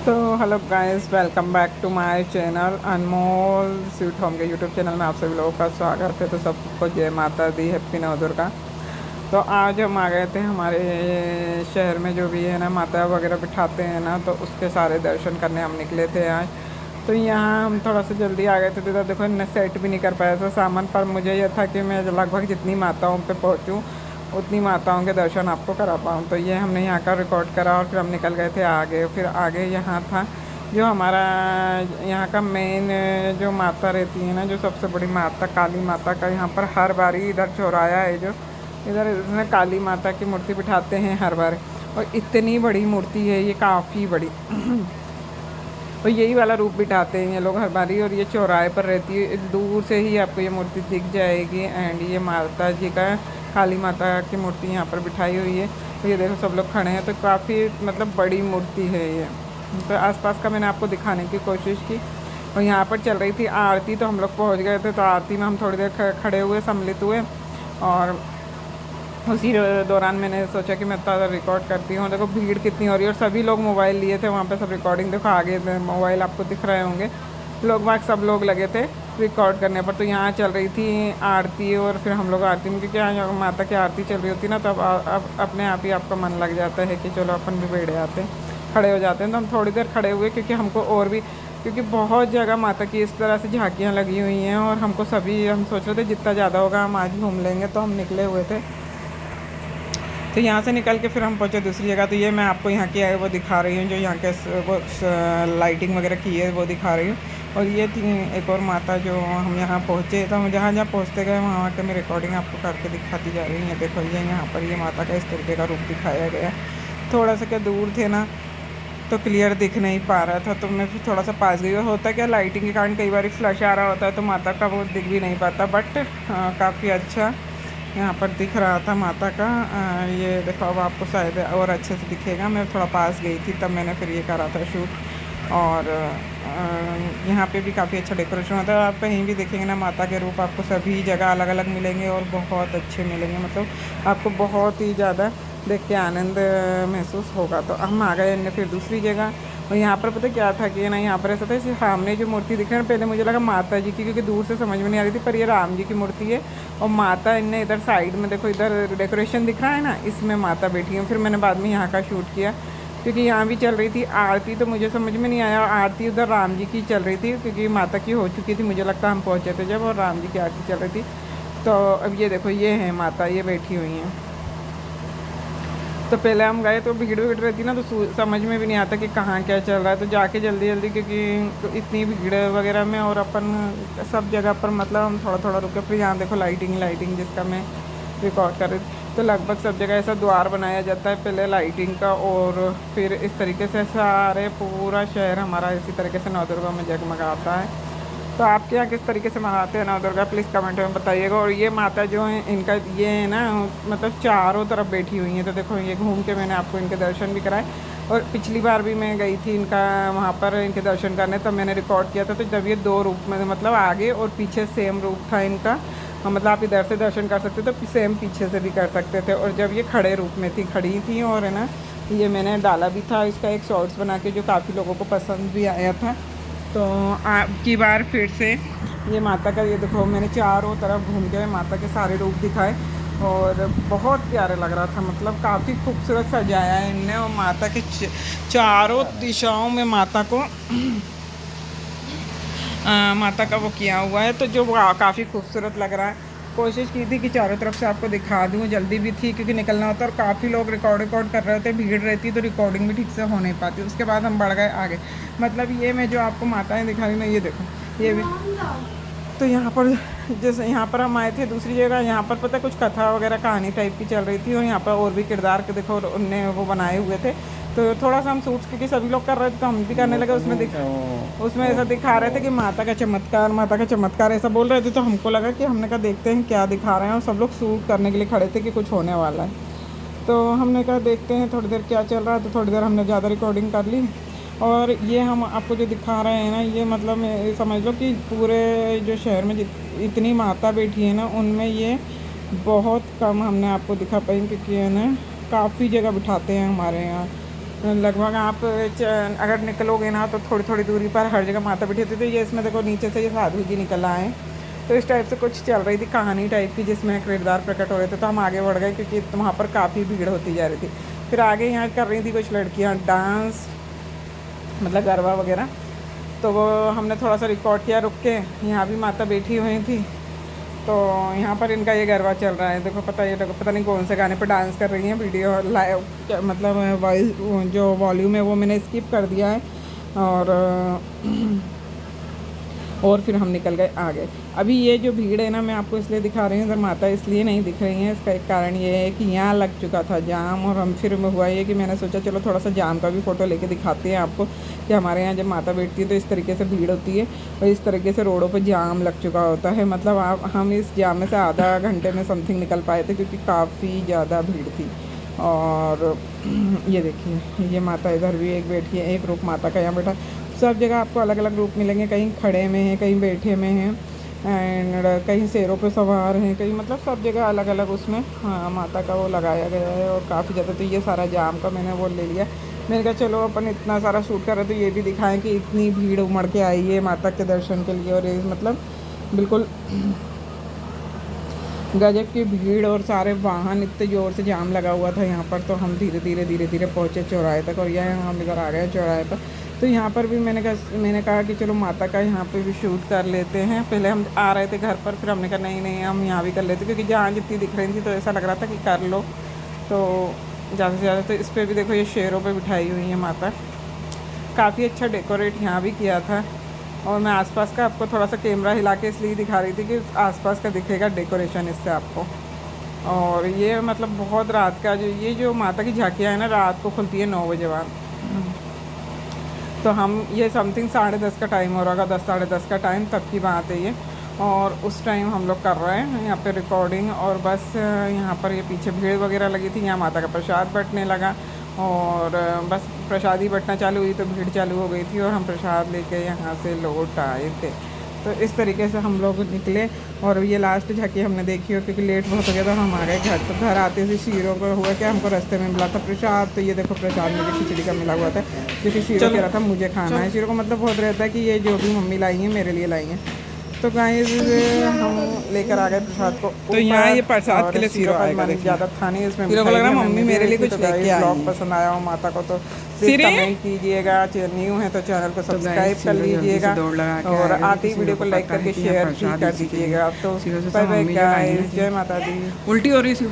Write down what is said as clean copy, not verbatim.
तो hello guys, welcome back to my channel Anmol sweet home के YouTube channel में आप सभी लोगों का स्वागत है। तो सबको जय माता दी, हैप्पी नव दुर्गा। तो आज हम आ गए थे हमारे शहर में, जो भी है ना माता वगैरह बिठाते हैं ना, तो उसके सारे दर्शन करने हम निकले थे आज। तो यहाँ हम थोड़ा सा जल्दी आ गए थे, तो देखो इन्हें सेट भी नहीं कर पाया था सामान, पर मुझे यह था कि मैं लगभग जितनी माताओं पे पहुँचूँ उतनी माताओं के दर्शन आपको करा पाऊँ। तो ये हमने यहाँ का रिकॉर्ड करा और फिर हम निकल गए थे आगे। फिर आगे यहाँ था जो हमारा यहाँ का मेन जो माता रहती है ना, जो सबसे बड़ी माता काली माता का यहाँ पर हर बारी इधर चौराया है, जो इधर इसमें काली माता की मूर्ति बिठाते हैं हर बार। और इतनी बड़ी मूर्ति है ये, काफ़ी बड़ी। और यही वाला रूप बिठाते हैं ये लोग हर बारी। और ये चौराहे पर रहती है, दूर से ही आपको ये मूर्ति दिख जाएगी। एंड ये माता जी का, काली माता की मूर्ति यहाँ पर बिठाई हुई है। तो ये देखो सब लोग खड़े हैं, तो काफ़ी मतलब बड़ी मूर्ति है ये। तो आसपास का मैंने आपको दिखाने की कोशिश की। और यहाँ पर चल रही थी आरती, तो हम लोग पहुँच गए थे। तो आरती में हम थोड़ी देर खड़े हुए, सम्मिलित हुए। और उसी दौरान मैंने सोचा कि मैं थोड़ा रिकॉर्ड करती हूँ। देखो भीड़ कितनी हो रही है, और सभी लोग मोबाइल लिए थे वहाँ पे, सब रिकॉर्डिंग। देखो आगे मोबाइल आपको दिख रहे होंगे, लोग बाग सब लोग लगे थे रिकॉर्ड करने पर। तो यहाँ चल रही थी आरती, और फिर हम लोग आरती में, क्योंकि यहाँ माता की आरती चल रही होती ना, तो अब अपने आप ही आपका मन लग जाता है कि चलो अपन भी बैठ जाते हैं, खड़े हो जाते हैं। तो हम थोड़ी देर खड़े हुए, क्योंकि हमको और भी, क्योंकि बहुत जगह माता की इस तरह से झांकियाँ लगी हुई हैं। और हमको सभी, हम सोच रहे थे जितना ज़्यादा होगा हम आज घूम लेंगे, तो हम निकले हुए थे। तो यहाँ से निकल के फिर हम पहुँचे दूसरी जगह। तो ये मैं आपको यहाँ की वो दिखा रही हूँ, जो यहाँ के वो लाइटिंग वगैरह की है वो दिखा रही हूँ। और ये थी एक और माता, जो हम यहाँ पहुँचे। तो हम जहाँ जहाँ पहुँचते गए वहाँ के मैं रिकॉर्डिंग आपको करके दिखाती जा रही हूँ। ये देखो ये यहाँ पर ये माता का इस तरीके का रूप दिखाया गया। थोड़ा सा क्या दूर थे ना, तो क्लियर दिख नहीं पा रहा था, तो मैं फिर थोड़ा सा पास गई। और होता क्या, लाइटिंग के कारण कई बार फ्लैश आ रहा होता है, तो माता का वो दिख भी नहीं पाता। बट काफ़ी अच्छा यहाँ पर दिख रहा था माता का। ये देखो अब आपको शायद और अच्छे से दिखेगा। मैं थोड़ा पास गई थी, तब मैंने फिर ये करा था शूट। और यहाँ पे भी काफ़ी अच्छा डेकोरेशन होता है। आप कहीं भी देखेंगे ना माता के रूप, आपको सभी जगह अलग अलग मिलेंगे, और बहुत अच्छे मिलेंगे। मतलब आपको बहुत ही ज़्यादा देख के आनंद महसूस होगा। तो हम आ गए हमने फिर दूसरी जगह। और यहाँ पर पता क्या था कि ना, यहाँ पर ऐसा था, इस सामने जो मूर्ति दिख रही है, पहले मुझे लगा माता जी की, क्योंकि दूर से समझ में नहीं आ रही थी, पर ये राम जी की मूर्ति है। और माता इनने इधर साइड में देखो, इधर डेकोरेशन दिख रहा है ना, इसमें माता बैठी है। फिर मैंने बाद में यहाँ का शूट किया, क्योंकि यहाँ भी चल रही थी आरती। तो मुझे समझ में नहीं आया, आरती उधर राम जी की चल रही थी, क्योंकि माता की हो चुकी थी, मुझे लगता हम पहुँचे थे जब, और राम जी की आरती चल रही थी। तो अब ये देखो ये है माता, ये बैठी हुई हैं। तो पहले हम गए तो भीड़ रहती ना, तो समझ में भी नहीं आता कि कहाँ क्या चल रहा है। तो जाके जल्दी जल्दी, क्योंकि तो इतनी भीड़ वगैरह में, और अपन सब जगह पर मतलब हम थोड़ा थोड़ा रुके। फिर यहाँ देखो लाइटिंग जिसका मैं रिकॉर्ड कर रही थी। तो लगभग सब जगह ऐसा द्वार बनाया जाता है पहले लाइटिंग का, और फिर इस तरीके से सारे पूरा शहर हमारा इसी तरीके से नवदुर्गा में जगमगाता है। तो आपके यहाँ किस तरीके से मनाते हैं नवदुर्गा, प्लीज़ कमेंट में बताइएगा। और ये माता जो है इनका, ये है ना, मतलब चारों तरफ बैठी हुई हैं। तो देखो ये घूम के मैंने आपको इनके दर्शन भी कराए। और पिछली बार भी मैं गई थी इनका वहाँ पर इनके दर्शन करने, तब मैंने रिकॉर्ड किया था। तो जब ये दो रूप में, मतलब आगे और पीछे सेम रूप था इनका, मतलब आप इधर से दर्शन कर सकते थे, तो सेम पीछे से भी कर सकते थे। और जब ये खड़े रूप में थी, खड़ी थी, और है ना, ये मैंने डाला भी था इसका एक शॉर्ट्स बना के, जो काफ़ी लोगों को पसंद भी आया था। तो की बार फिर से ये माता का, ये देखो मैंने चारों तरफ घूम के माता के सारे रूप दिखाए, और बहुत प्यारे लग रहा था। मतलब काफ़ी खूबसूरत सजाया है इनने, और माता के चारों दिशाओं में माता को माता का वो किया हुआ है, तो जो काफ़ी खूबसूरत लग रहा है। कोशिश की थी कि चारों तरफ से आपको दिखा दूँ, जल्दी भी थी क्योंकि निकलना होता, और काफ़ी लोग रिकॉर्ड कर रहे थे, भीड़ रहती, तो रिकॉर्डिंग भी ठीक से हो नहीं पाती। उसके बाद हम बढ़ गए आगे। मतलब ये मैं जो आपको माताएं दिखा रही हूँ ना, ये देखो ये भी। तो यहाँ पर जैसे यहाँ पर हम आए थे दूसरी जगह, यहाँ पर पता कुछ कथा वगैरह कहानी टाइप की चल रही थी, और यहाँ पर और भी किरदार के देखो उनने वो बनाए हुए थे। तो थोड़ा सा हम सूट्स, क्योंकि सभी लोग कर रहे थे तो हम भी करने लगे। उसमें ऐसा दिखा रहे थे कि माता का चमत्कार ऐसा बोल रहे थे। तो हमको लगा कि, हमने कहा देखते हैं क्या दिखा रहे हैं, और सब लोग शूट करने के लिए खड़े थे कि कुछ होने वाला है। तो हमने कहा देखते हैं थोड़ी देर क्या चल रहा है। तो थोड़ी देर हमने ज़्यादा रिकॉर्डिंग कर ली। और ये हम आपको जो दिखा रहे हैं ना, ये मतलब समझ लो कि पूरे जो शहर में इतनी माता बैठी है ना, उनमें ये बहुत कम हमने आपको दिखा पाई, क्योंकि है ना काफ़ी जगह बिठाते हैं हमारे यहाँ। लगभग आप अगर निकलोगे ना तो थोड़ी थोड़ी दूरी पर हर जगह माता बैठी होती थी। ये इसमें देखो नीचे से ये साधु जी निकल आए, तो इस टाइप से कुछ चल रही थी कहानी टाइप की, जिसमें किरदार प्रकट हो रहे थे। तो हम आगे बढ़ गए क्योंकि वहाँ पर काफ़ी भीड़ होती जा रही थी। फिर आगे यहाँ कर रही थी कुछ लड़कियाँ डांस, मतलब गरबा वगैरह। तो वो हमने थोड़ा सा रिकॉर्ड किया रुक के। यहाँ भी माता बैठी हुई थी, तो यहाँ पर इनका ये गरबा चल रहा है। देखो पता नहीं कौन से गाने पर डांस कर रही हैं। वीडियो लाइव मतलब वॉइस जो वॉल्यूम है वो मैंने स्किप कर दिया है। और फिर हम निकल गए आगे। अभी ये जो भीड़ है ना, मैं आपको इसलिए दिखा रही हूँ, इधर माता इसलिए नहीं दिख रही हैं। इसका एक कारण ये है कि यहाँ लग चुका था जाम, और हम फिर हुआ ये कि मैंने सोचा चलो थोड़ा सा जाम का भी फ़ोटो लेके दिखाते हैं आपको कि हमारे यहाँ जब माता बैठती है तो इस तरीके से भीड़ होती है और इस तरीके से रोडों पर जाम लग चुका होता है। मतलब हम इस जाम में से आधा घंटे में समथिंग निकल पाए थे क्योंकि काफ़ी ज़्यादा भीड़ थी। और ये देखिए ये माता इधर भी एक बैठी है, एक रूप माता का यहाँ बैठा। सब जगह आपको अलग अलग रूप मिलेंगे, कहीं खड़े में हैं, कहीं बैठे में हैं, एंड कहीं शेरों पे सवार हैं, कहीं मतलब सब जगह अलग अलग उसमें माता का वो लगाया गया है। और काफ़ी ज़्यादा तो ये सारा जाम का मैंने वो ले लिया। मैंने कहा चलो अपन इतना सारा शूट कर रहे तो ये भी दिखाएं कि इतनी भीड़ उमड़ के आई है माता के दर्शन के लिए। और ये मतलब बिल्कुल गजब की भीड़ और सारे वाहन, इतने ज़ोर से जाम लगा हुआ था यहाँ पर। तो हम धीरे धीरे पहुँचे चौराहे तक, और यह हम इधर आ गए चौराहे पर। तो यहाँ पर भी मैंने कहा कि चलो माता का यहाँ पे भी शूट कर लेते हैं। पहले हम आ रहे थे घर पर, फिर हमने कहा नहीं हम यहाँ भी कर लेते, क्योंकि जहाँ जितनी दिख रही थी तो ऐसा लग रहा था कि कर लो तो ज़्यादा से ज़्यादा। तो इस पर भी देखो ये शेरों पे बिठाई हुई है माता। काफ़ी अच्छा डेकोरेट यहाँ भी किया था। और मैं आसपास का आपको थोड़ा सा कैमरा हिला के इसलिए दिखा रही थी कि आसपास का दिखेगा डेकोरेशन इससे आपको। और ये मतलब बहुत रात का जो माता की झांकियाँ है ना, रात को खुलती है 9 बजे बाद। तो हम ये समथिंग 10:30 का टाइम हो रहा होगा, 10 साढ़े 10 का टाइम तब की बात है ये। और उस टाइम हम लोग कर रहे हैं यहाँ पे रिकॉर्डिंग। और बस यहाँ पर ये पीछे भीड़ वगैरह लगी थी, यहाँ माता का प्रसाद बंटने लगा। और बस प्रसाद ही बंटना चालू हुई तो भीड़ चालू हो गई थी, और हम प्रसाद लेके यहाँ से लौट आए थे। तो इस तरीके से हम लोग निकले। और ये लास्ट झांकी हमने देखी, और क्योंकि लेट बहुत हो गया तो हम आ गए घर। तो घर आते से शीरों को हुआ कि हमको रास्ते में मिला था प्रसाद। तो ये देखो प्रसाद मुझे खिचड़ी का मिला हुआ था, क्योंकि शीरों कह रहा था मुझे खाना है। शीरों को मतलब बहुत रहता है कि ये जो भी मम्मी लाई है मेरे लिए लाई हैं। तो गाइस हम लेकर आ गए प्रसाद को। तो यहाँ ये प्रसाद के लिए शीरों का ज़्यादा था नहीं, इसमें लग रहा मम्मी मेरे लिए कुछ लेके आई। ब्लॉग पसंद आया हो माता को तो प्लीज़ कमेंट कीजिएगा। न्यू है तो चैनल को सब्सक्राइब कर लीजिएगा, और आती वीडियो को लाइक करके शेयर भी कर दीजिएगा। तो बाय बाय गाइस, जय माता दी। उल्टी हो रही थी।